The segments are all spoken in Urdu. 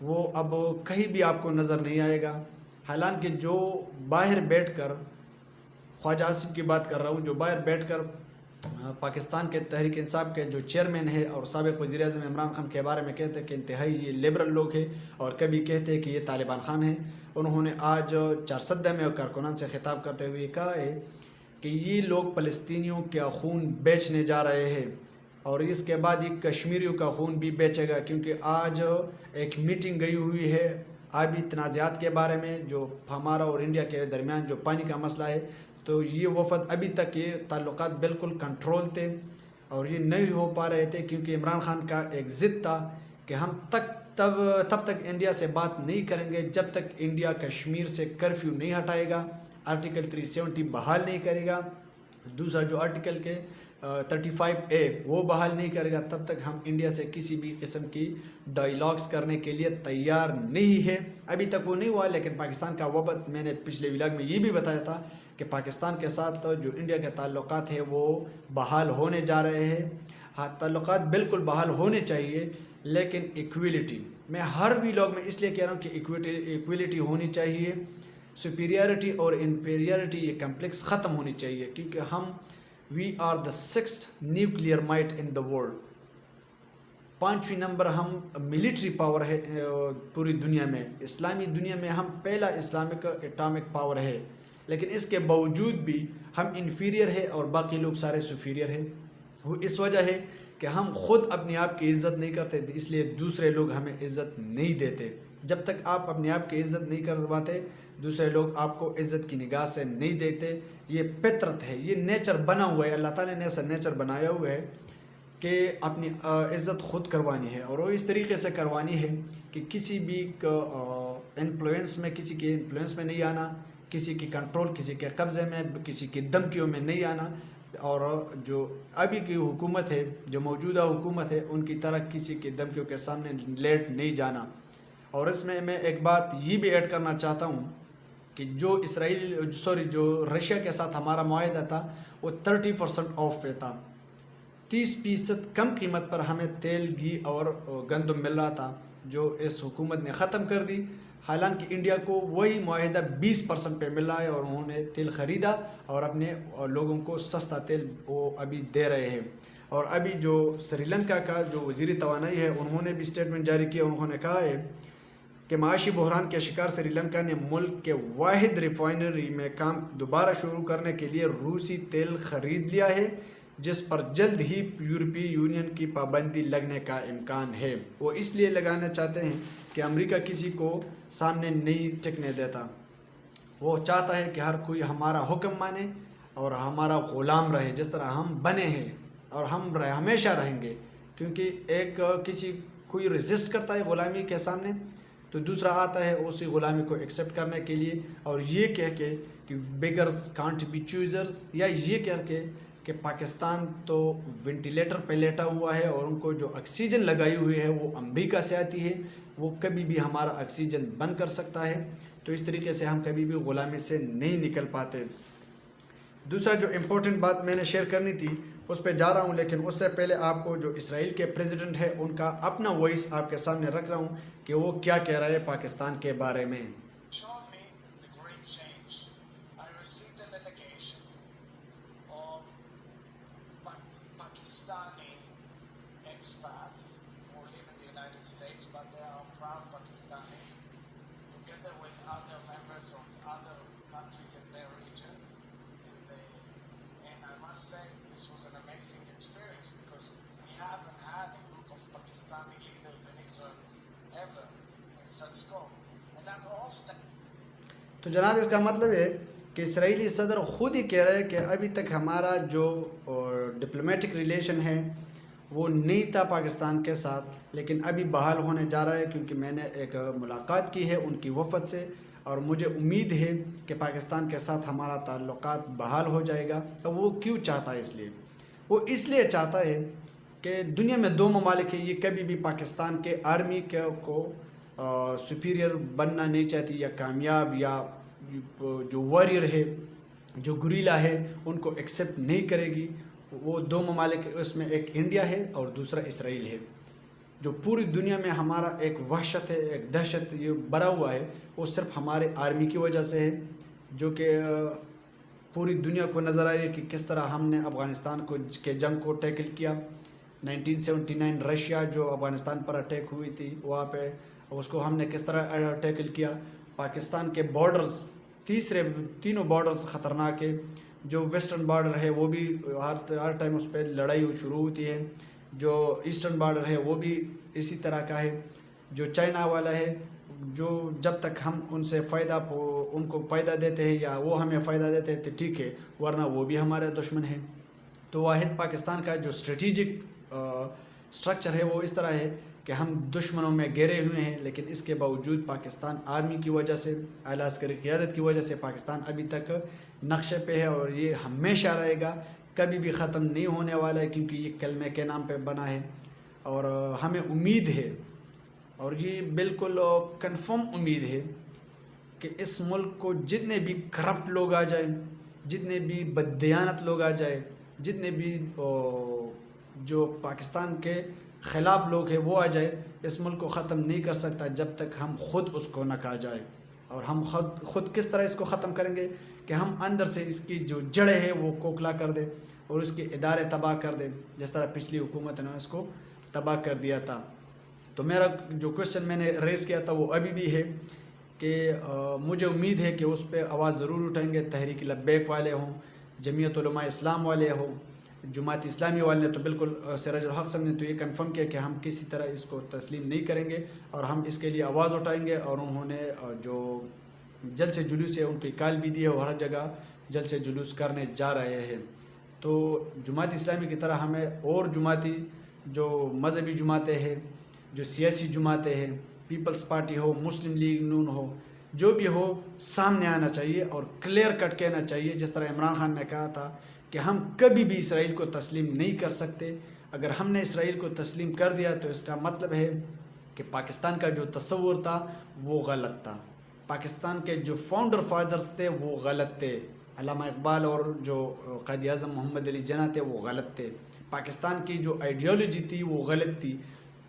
وہ اب کہیں بھی آپ کو نظر نہیں آئے گا. حالانکہ جو باہر بیٹھ کر، خواجہ آصف کی بات کر رہا ہوں، جو باہر بیٹھ کر پاکستان کے تحریک انصاف کے جو چیئرمین ہے اور سابق وزیر اعظم عمران خان کے بارے میں کہتے ہیں کہ انتہائی یہ لبرل لوگ ہیں، اور کبھی کہتے ہیں کہ یہ طالبان خان ہیں، انہوں نے آج چارسدہ میں کارکنان سے خطاب کرتے ہوئے کہا ہے کہ یہ لوگ فلسطینیوں کا خون بیچنے جا رہے ہیں، اور اس کے بعد یہ کشمیریوں کا خون بھی بیچے گا، کیونکہ آج ایک میٹنگ گئی ہوئی ہے آبی تنازعات کے بارے میں، جو ہمارا اور انڈیا کے درمیان جو پانی کا مسئلہ ہے. تو یہ وفد ابھی تک یہ تعلقات بالکل کنٹرول تھے اور یہ نہیں ہو پا رہے تھے، کیونکہ عمران خان کا ایک ضد تھا کہ ہم تب تک انڈیا سے بات نہیں کریں گے جب تک انڈیا کشمیر سے کرفیو نہیں ہٹائے گا، آرٹیکل 370 بحال نہیں کرے گا، دوسرا جو آرٹیکل کے 35A وہ بحال نہیں کرے گا، تب تک ہم انڈیا سے کسی بھی قسم کی ڈائیلاگز کرنے کے لیے تیار نہیں ہے. ابھی تک وہ نہیں ہوا، لیکن پاکستان کا وفد، میں نے پچھلے ولاگ میں یہ بھی بتایا تھا کہ پاکستان کے ساتھ جو انڈیا کے تعلقات ہیں وہ بحال ہونے جا رہے ہیں. ہاں، تعلقات بالکل بحال ہونے چاہیے، لیکن ایکویلٹی، میں ہر ولاگ میں اس لیے کہہ رہا ہوں کہ ایکویلٹی ہونی چاہیے. سپیریارٹی اور انفیریارٹی یہ کمپلیکس ختم ہونی چاہیے، کیونکہ we are the 6th nuclear might in the world. 5ویں نمبر ہم ملٹری پاور ہے پوری دنیا میں، اسلامی دنیا میں ہم پہلا اسلامک اٹامک پاور ہے، لیکن اس کے باوجود بھی ہم انفیریئر ہے اور باقی لوگ سارے سپیریئر ہیں. وہ اس وجہ ہے کہ ہم خود اپنے آپ کی عزت نہیں کرتے، اس لیے دوسرے لوگ ہمیں عزت نہیں دیتے. جب تک آپ اپنے آپ کی عزت نہیں کر پاتے، دوسرے لوگ آپ کو عزت کی نگاہ سے نہیں دیکھتے. یہ فطرت ہے، یہ نیچر بنا ہوا ہے، اللہ تعالیٰ نے ایسا نیچر بنایا ہوا ہے کہ اپنی عزت خود کروانی ہے، اور وہ اس طریقے سے کروانی ہے کہ کسی بھی انفلوئنس میں، کسی کے انفلوئنس میں نہیں آنا، کسی کی کنٹرول، کسی کے قبضے میں، کسی کی دھمکیوں میں نہیں آنا. اور جو ابھی کی حکومت ہے، جو موجودہ حکومت ہے، ان کی طرح کسی کی دھمکیوں کے سامنے لیٹ نہیں جانا. اور اس میں ایک بات یہ بھی ایڈ کرنا چاہتا ہوں کہ جو جو رشیا کے ساتھ ہمارا معاہدہ تھا وہ 30% آف پہ تھا، 30% کم قیمت پر ہمیں تیل، گھی اور گندم مل رہا تھا، جو اس حکومت نے ختم کر دی. حالانکہ انڈیا کو وہی معاہدہ 20% پہ مل رہا ہے، اور انہوں نے تیل خریدا اور اپنے لوگوں کو سستا تیل وہ ابھی دے رہے ہیں. اور ابھی جو سری لنکا کا جو وزیر توانائی ہے، انہوں نے بھی اسٹیٹمنٹ جاری کیا. انہوں نے کہا ہے کہ معاشی بحران کے شکار سری لنکا نے ملک کے واحد ریفائنری میں کام دوبارہ شروع کرنے کے لیے روسی تیل خرید لیا ہے، جس پر جلد ہی یورپی یونین کی پابندی لگنے کا امکان ہے. وہ اس لیے لگانا چاہتے ہیں کہ امریکہ کسی کو سامنے نہیں ٹکنے دیتا. وہ چاہتا ہے کہ ہر کوئی ہمارا حکم مانے اور ہمارا غلام رہے، جس طرح ہم بنے ہیں، اور ہم ہمیشہ رہیں گے. کیونکہ کوئی ریزسٹ کرتا ہے غلامی کے سامنے، تو دوسرا آتا ہے اسی غلامی کو ایکسیپٹ کرنے کے لیے، اور یہ کہہ کے کہ بیگرز کانٹ بی چوزرز، یا یہ کہہ کے کہ پاکستان تو وینٹیلیٹر پہ لیٹا ہوا ہے اور ان کو جو آکسیجن لگائی ہوئی ہے وہ امریکہ سے آتی ہے، وہ کبھی بھی ہمارا آکسیجن بند کر سکتا ہے. تو اس طریقے سے ہم کبھی بھی غلامی سے نہیں نکل پاتے. دوسرا جو امپورٹنٹ بات میں نے شیئر کرنی تھی اس پہ جا رہا ہوں، لیکن اس سے پہلے آپ کو جو اسرائیل کے پریزیڈنٹ ہے ان کا اپنا وائس آپ کے سامنے رکھ رہا ہوں کہ وہ کیا کہہ رہے ہیں پاکستان کے بارے میں. تو جناب اس کا مطلب ہے کہ اسرائیلی صدر خود ہی کہہ رہے ہیں کہ ابھی تک ہمارا جو ڈپلومیٹک ریلیشن ہے وہ نہیں تھا پاکستان کے ساتھ، لیکن ابھی بحال ہونے جا رہا ہے، کیونکہ میں نے ایک ملاقات کی ہے ان کی وفد سے، اور مجھے امید ہے کہ پاکستان کے ساتھ ہمارا تعلقات بحال ہو جائے گا. وہ کیوں چاہتا ہے؟ وہ اس لیے چاہتا ہے کہ دنیا میں 2 ممالک ہیں، یہ کبھی بھی پاکستان کے آرمی کو سپیریئر بننا نہیں چاہتی، یا کامیاب، یا جو واریر ہے، جو گریلا ہے، ان کو ایکسیپٹ نہیں کرے گی. وہ 2 ممالک، اس میں ایک انڈیا ہے اور دوسرا اسرائیل ہے. جو پوری دنیا میں ہمارا ایک وحشت ہے، ایک دہشت یہ بھرا ہوا ہے، وہ صرف ہمارے آرمی کی وجہ سے ہے، جو کہ پوری دنیا کو نظر آئی کہ کس طرح ہم نے افغانستان کے جنگ کو ٹیکل کیا۔ 1979 رشیا جو افغانستان پر اٹیک ہوئی تھی وہاں پہ اس کو ہم نے کس طرح ٹیکل کیا۔ پاکستان کے بارڈرز تینوں بارڈرز خطرناک ہے، جو ویسٹرن بارڈر ہے وہ بھی ہر ٹائم اس پہ لڑائی شروع ہوتی ہے، جو ایسٹرن بارڈر ہے وہ بھی اسی طرح کا ہے، جو چائنا والا ہے، جو جب تک ہم ان سے ان کو فائدہ دیتے ہیں یا وہ ہمیں فائدہ دیتے ہیں تو ٹھیک ہے، ورنہ وہ بھی ہمارے دشمن ہیں۔ تو واحد پاکستان کا جو اسٹریٹجک سٹرکچر ہے وہ اس طرح ہے کہ ہم دشمنوں میں گھیرے ہوئے ہیں، لیکن اس کے باوجود پاکستان آرمی کی وجہ سے، اعلیٰ عسکری قیادت کی وجہ سے پاکستان ابھی تک نقشے پہ ہے، اور یہ ہمیشہ رہے گا، کبھی بھی ختم نہیں ہونے والا ہے، کیونکہ یہ کلمے کے نام پہ بنا ہے۔ اور ہمیں امید ہے، اور یہ بالکل کنفرم امید ہے کہ اس ملک کو جتنے بھی کرپٹ لوگ آ جائیں، جتنے بھی بددیانت لوگ آ جائیں، جتنے بھی جو پاکستان کے خلاف لوگ ہیں وہ آ جائے، اس ملک کو ختم نہیں کر سکتا جب تک ہم خود اس کو نہ کھا جائے۔ اور ہم خود کس طرح اس کو ختم کریں گے کہ ہم اندر سے اس کی جو جڑیں ہیں وہ کھوکھلا کر دیں اور اس کے ادارے تباہ کر دیں، جس طرح پچھلی حکومت نے اس کو تباہ کر دیا تھا۔ تو میرا جو کوشچن میں نے ریز کیا تھا وہ ابھی بھی ہے کہ مجھے امید ہے کہ اس پہ آواز ضرور اٹھائیں گے، تحریک لبیک والے ہوں، جمعیت علماء اسلام والے ہوں، جماعت اسلامی والے نے تو بالکل، سراج الحق صاحب نے تو یہ کنفرم کیا کہ ہم کسی طرح اس کو تسلیم نہیں کریں گے اور ہم اس کے لیے آواز اٹھائیں گے۔ اور انہوں نے جو جلسے جلوس ہے ان کی کال بھی دی ہے، اور ہر جگہ جلسے جلوس کرنے جا رہے ہیں۔ تو جماعت اسلامی کی طرح ہمیں اور جماعتی جو مذہبی جماعتیں ہیں، جو سیاسی جماعتیں ہیں، پیپلز پارٹی ہو، مسلم لیگ نون ہو، جو بھی ہو، سامنے آنا چاہیے اور کلیئر کٹ کہنا چاہیے، جس طرح عمران خان نے کہا تھا کہ ہم کبھی بھی اسرائیل کو تسلیم نہیں کر سکتے۔ اگر ہم نے اسرائیل کو تسلیم کر دیا تو اس کا مطلب ہے کہ پاکستان کا جو تصور تھا وہ غلط تھا، پاکستان کے جو فاؤنڈر فادرز تھے وہ غلط تھے، علامہ اقبال اور جو قائد اعظم محمد علی جناح تھے وہ غلط تھے، پاکستان کی جو آئیڈیالوجی تھی وہ غلط تھی،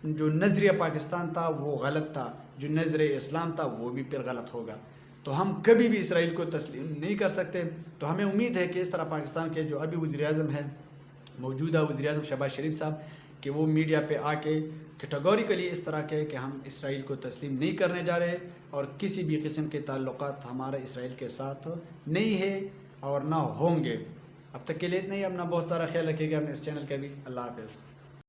جو نظریہ پاکستان تھا وہ غلط تھا، جو نظریہ اسلام تھا وہ بھی پھر غلط ہوگا۔ تو ہم کبھی بھی اسرائیل کو تسلیم نہیں کر سکتے۔ تو ہمیں امید ہے کہ اس طرح پاکستان کے جو ابھی وزیر اعظم ہیں، موجودہ وزیر اعظم شہباز شریف صاحب، کہ وہ میڈیا پہ آ کے کیٹیگوریکلی اس طرح کہ ہم اسرائیل کو تسلیم نہیں کرنے جا رہے، اور کسی بھی قسم کے تعلقات ہمارے اسرائیل کے ساتھ نہیں ہے اور نہ ہوں گے۔ اب تک کے لیے اتنا ہی، اپنا بہت سارا خیال رکھیے گا، اپنے اس چینل کا بھی۔ اللہ حافظ۔